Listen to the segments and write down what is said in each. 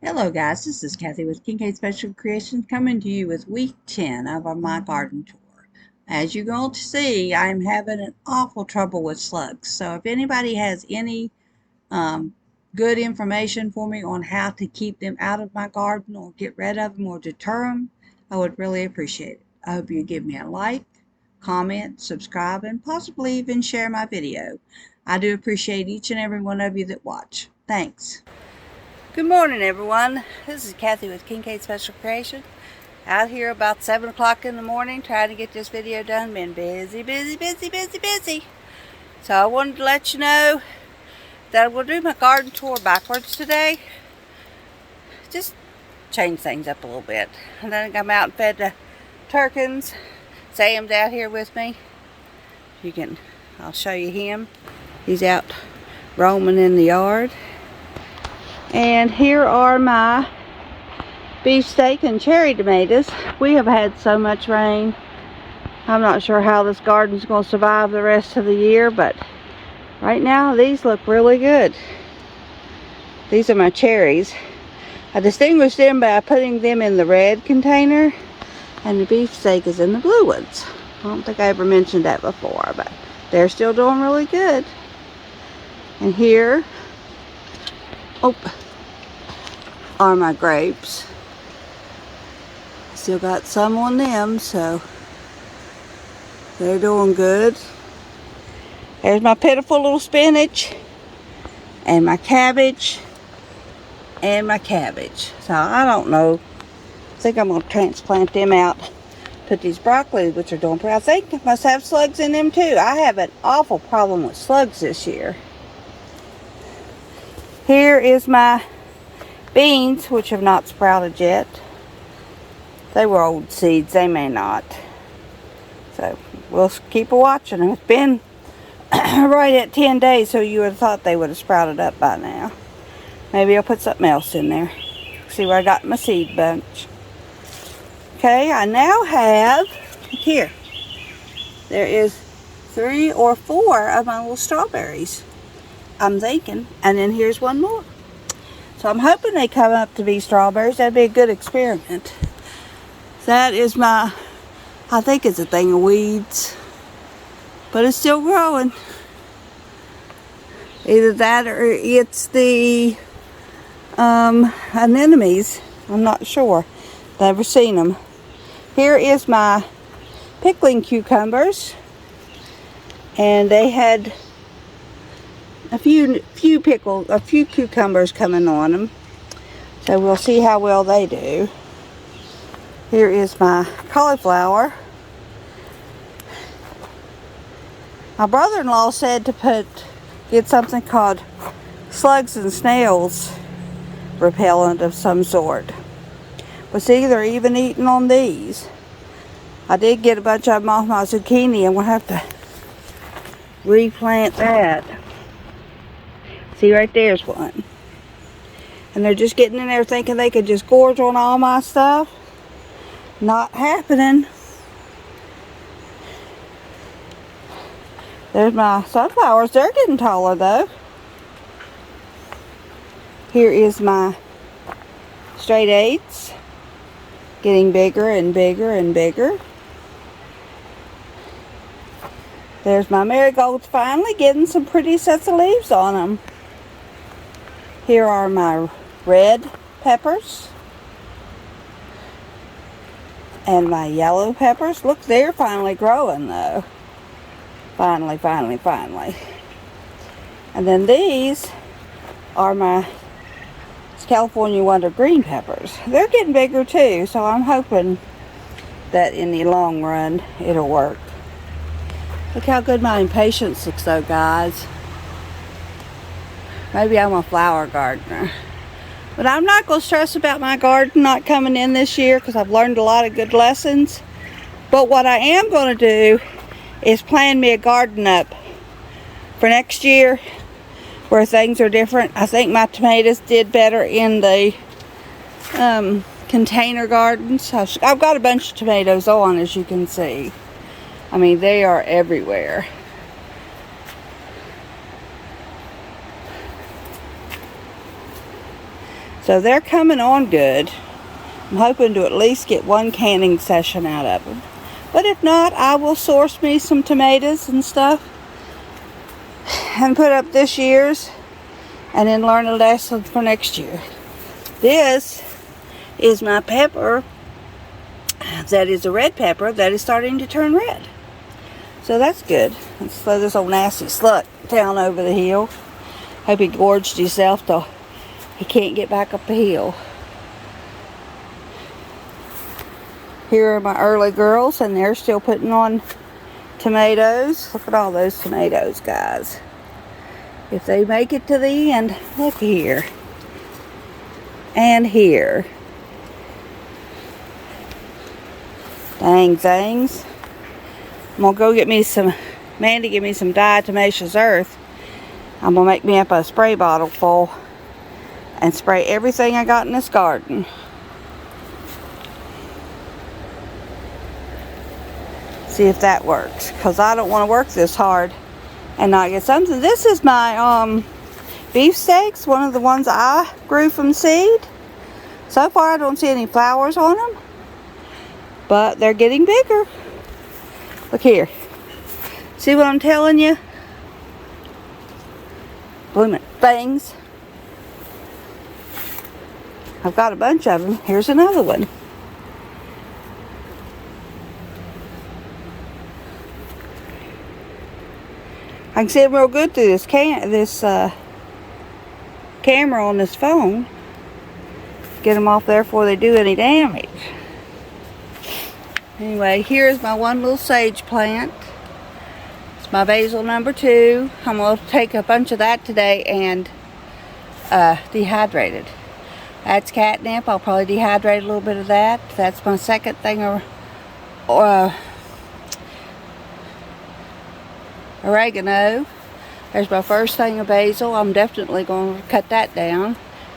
Hello guys, this is Kathy with Kincaid Special Creations coming to you with week 10 of my garden tour. As you're going to see, I'm having an awful trouble with slugs. So if anybody has any um, good information for me on how to keep them out of my garden or get rid of them or deter them, I would really appreciate it. I hope you give me a like, comment, subscribe, and possibly even share my video. I do appreciate each and every one of you that watch. Thanks. Good morning, everyone. This is Kathy with Kincaid Special Creation. Out here about 7 o'clock in the morning trying to get this video done. Been busy. So I wanted to let you know that we'll do my garden tour backwards today. Just change things up a little bit. And then I come out and fed the turkeys. Sam's out here with me. I'll show you him. He's out roaming in the yard. And here are my beefsteak and cherry tomatoes. We have had so much rain. I'm not sure how this garden's going to survive the rest of the year, but right now these look really good. These are my cherries. I distinguished them by putting them in the red container, and the beefsteak is in the blue ones. I don't think I ever mentioned that before, but they're still doing really good. And here, are my grapes. Still got some on them, so they're doing good. There's my pitiful little spinach and my cabbage So I don't know. I think I'm going to transplant them out. Put these broccoli, which are doing pretty. I think must have slugs in them too. I have an awful problem with slugs this year. Here is my beans, which have not sprouted yet. They were old seeds, they may not. So we'll keep watching them. It's been right at 10 days, so you would have thought they would have sprouted up by now. Maybe I'll put something else in there. See where I got my seed bunch. Okay, I now have, here, there is 3 or 4 of my little strawberries, I'm thinking. And then here's one more. So I'm hoping they come up to be strawberries. That'd be a good experiment. That is my, I think it's a thing of weeds, but it's still growing. Either that or it's the anemones. I'm not sure. Never seen them. Here is my pickling cucumbers, and they had a few cucumbers coming on them, so we'll see how well they do. Here is my cauliflower. My brother-in-law said to get something called slugs and snails repellent of some sort. But see, they're even eating on these. I did get a bunch of them off my zucchini, and we'll have to replant that. See, right there's one. And they're just getting in there thinking they could just gorge on all my stuff. Not happening. There's my sunflowers. They're getting taller though. Here is my straight eights. Getting bigger and bigger and bigger. There's my marigolds finally getting some pretty sets of leaves on them. Here are my red peppers. And my yellow peppers. Look, they're finally growing though. Finally. And then these are my California Wonder green peppers. They're getting bigger too, so I'm hoping that in the long run it'll work. Look how good my Inpatients looks though, guys. Maybe I'm a flower gardener. But I'm not going to stress about my garden not coming in this year because I've learned a lot of good lessons. But what I am going to do is plan me a garden up for next year where things are different. I think my tomatoes did better in the container gardens. I've got a bunch of tomatoes on, as you can see. I mean, they are everywhere. So they're coming on good. I'm hoping to at least get one canning session out of them. But if not, I will source me some tomatoes and stuff and put up this year's and then learn a lesson for next year. This is my pepper. That is a red pepper that is starting to turn red. So that's good. Let's throw this old nasty slug down over the hill. Hope he gorged himself till he can't get back up the hill. Here are my early girls, and they're still putting on tomatoes. Look at all those tomatoes, guys. If they make it to the end, look here. And here. Dang things. I'm going to go get me some, Mandy give me some diatomaceous earth. I'm going to make me up a spray bottle full and spray everything I got in this garden. See if that works, because I don't want to work this hard and not get something. This is my beefsteaks, one of the ones I grew from seed. So far I don't see any flowers on them, but they're getting bigger. Look here. See what I'm telling you? Blooming things. I've got a bunch of them. Here's another one. I can see them real good through this camera on this phone. Get them off there before they do any damage. Anyway, here's my one little sage plant. It's my basil number 2. I'm going to take a bunch of that today and dehydrate it. That's catnip. I'll probably dehydrate a little bit of that. That's my second thing of oregano. There's my first thing of basil. I'm definitely going to cut that down.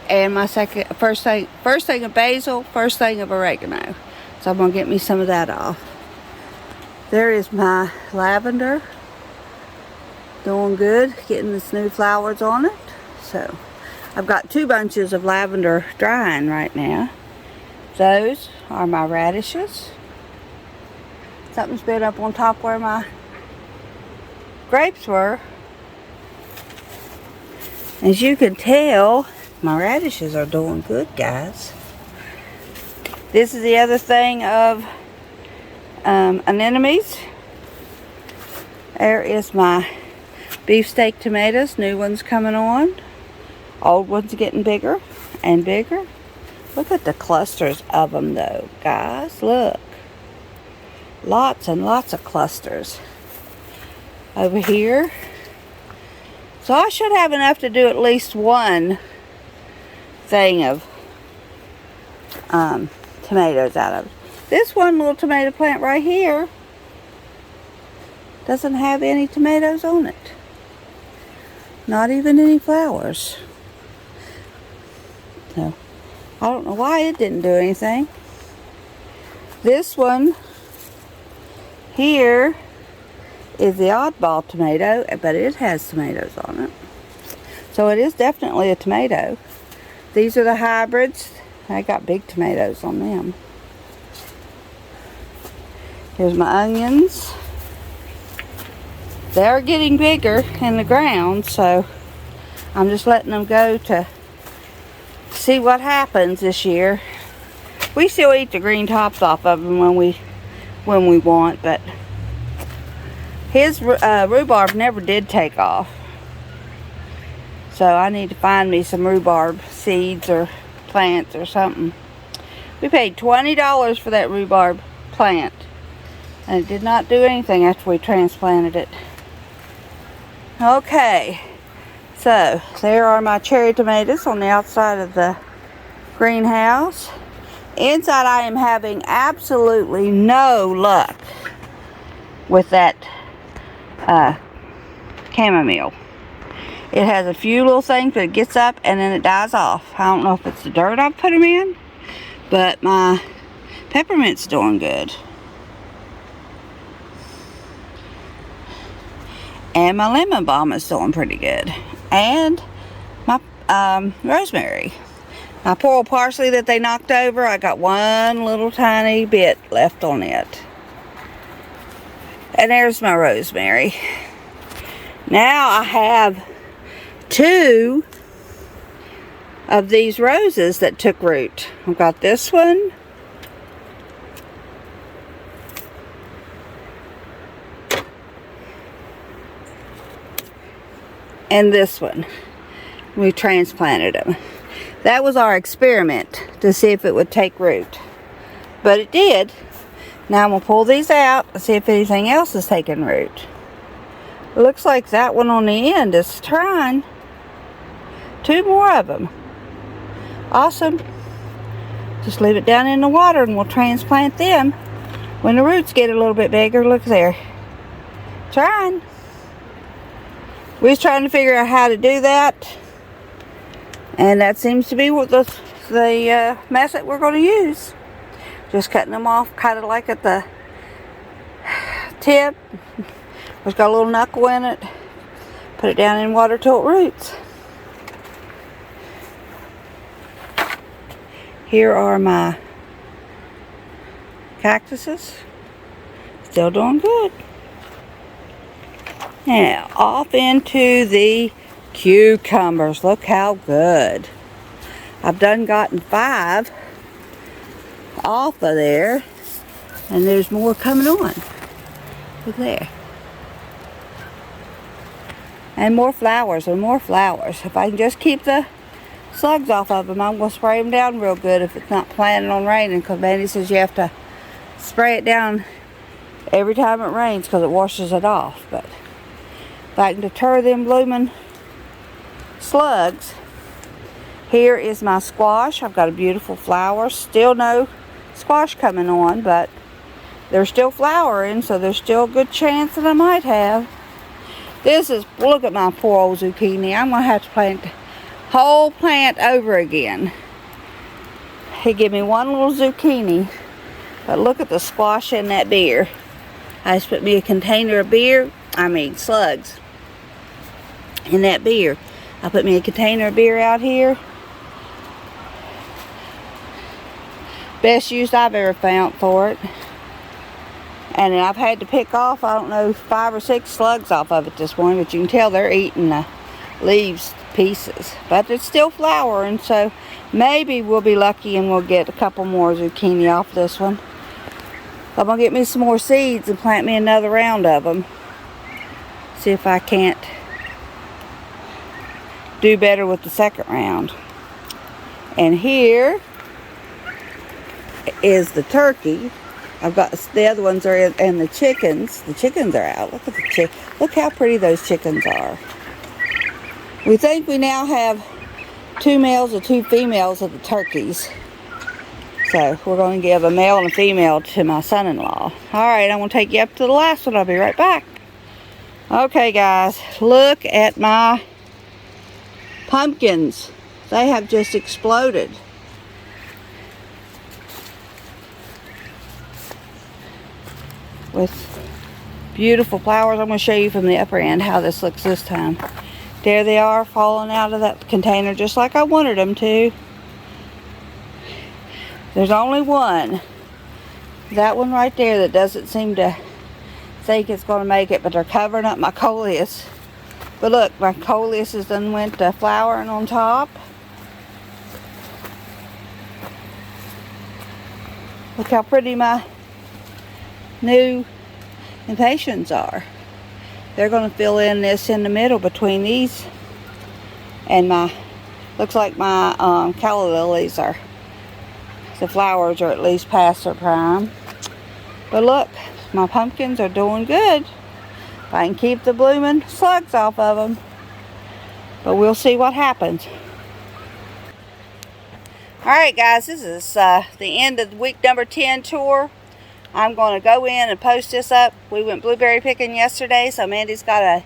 And my first thing of basil, first thing of oregano. So I'm going to get me some of that off. There is my lavender. Doing good. Getting this new flowers on it. So I've got 2 bunches of lavender drying right now. Those are my radishes. Something's been up on top where my grapes were. As you can tell, my radishes are doing good, guys. This is the other thing of anemones. There is my beefsteak tomatoes. New ones coming on. Old ones getting bigger and bigger. Look at the clusters of them though, guys. Look. Lots and lots of clusters. Over here. So I should have enough to do at least one thing of tomatoes out of it. This one little tomato plant right here doesn't have any tomatoes on it. Not even any flowers. So I don't know why it didn't do anything. This one here is the oddball tomato, but it has tomatoes on it. So it is definitely a tomato. These are the hybrids. I got big tomatoes on them. Here's my onions. They're getting bigger in the ground, so I'm just letting them go to see what happens this year. We still eat the green tops off of them when we want, but his rhubarb never did take off. So I need to find me some rhubarb seeds or plants or something. We paid $20 for that rhubarb plant, and it did not do anything after we transplanted it. Okay, so there are my cherry tomatoes on the outside of the greenhouse. Inside I am having absolutely no luck with that chamomile. It has a few little things, but it gets up and then it dies off. I don't know if it's the dirt I've put them in, but my peppermint's doing good. And my lemon balm is doing pretty good. And my rosemary. My poor old parsley that they knocked over, I got one little tiny bit left on it. And there's my rosemary. Now I have 2 of these roses that took root. I've got this one. And this one. We transplanted them. That was our experiment to see if it would take root. But it did. Now I'm going to pull these out and see if anything else is taking root. It looks like that one on the end is trying. 2 more of them. Awesome. Just leave it down in the water and we'll transplant them when the roots get a little bit bigger. Look there. Trying. We was trying to figure out how to do that. And that seems to be what the method we're going to use. Just cutting them off kind of like at the tip. It's got a little knuckle in it. Put it down in water till it roots. Here are my cactuses. Still doing good. Now, off into the cucumbers. Look how good. I've done gotten 5 off of there. And there's more coming on. Look there. And more flowers and more flowers. If I can just keep the slugs off of them, I'm going to spray them down real good if it's not planning on raining. Because Mandy says you have to spray it down every time it rains because it washes it off. But if I can deter them blooming slugs. Here is my squash. I've got a beautiful flower. Still no squash coming on, but they're still flowering, so there's still a good chance that I might have. This is, look at my poor old zucchini. I'm going to have to plant the whole plant over again. He gave me one little zucchini, but look at the squash in that beer. I just put me a container of slugs in that beer. I put me a container of beer out here. Best use I've ever found for it. And then I've had to pick off, I don't know, 5 or 6 slugs off of it this morning. But you can tell they're eating the leaves pieces. But it's still flowering, so maybe we'll be lucky and we'll get a couple more zucchini off this one. I'm going to get me some more seeds and plant me another round of them. See if I can't do better with the second round. And here is the turkey. I've got the other ones are in, and the chickens. The chickens are out. Look at the look how pretty those chickens are. We think we now have 2 males or 2 females of the turkeys. So we're going to give a male and a female to my son-in-law. Alright, I'm going to take you up to the last one. I'll be right back. Okay guys, look at my pumpkins. They have just exploded. With beautiful flowers. I'm going to show you from the upper end how this looks this time. There they are, falling out of that container just like I wanted them to. There's only one. That one right there that doesn't seem to think it's going to make it, but they're covering up my coleus. But look, my coleus has done went to flowering on top. Look how pretty my new Impatiens are. They're going to fill in this in the middle between these and my, looks like my calla lilies are, the flowers are at least past their prime. But look, my pumpkins are doing good. If I can keep the blooming slugs off of them. But we'll see what happens. Alright guys, this is the end of the week number 10 tour. I'm going to go in and post this up. We went blueberry picking yesterday, so Mandy's got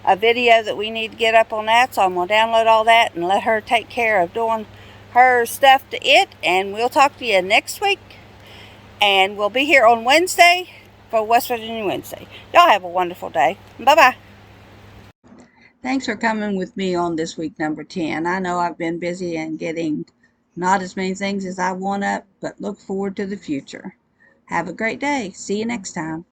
a video that we need to get up on that. So I'm going to download all that and let her take care of doing her stuff to it. And we'll talk to you next week. And we'll be here on Wednesday for West Virginia Wednesday. Y'all have a wonderful day. Bye-bye. Thanks for coming with me on this week number 10. I know I've been busy and getting Not as many things as I want up, but look forward to the future. Have a great day. See you next time.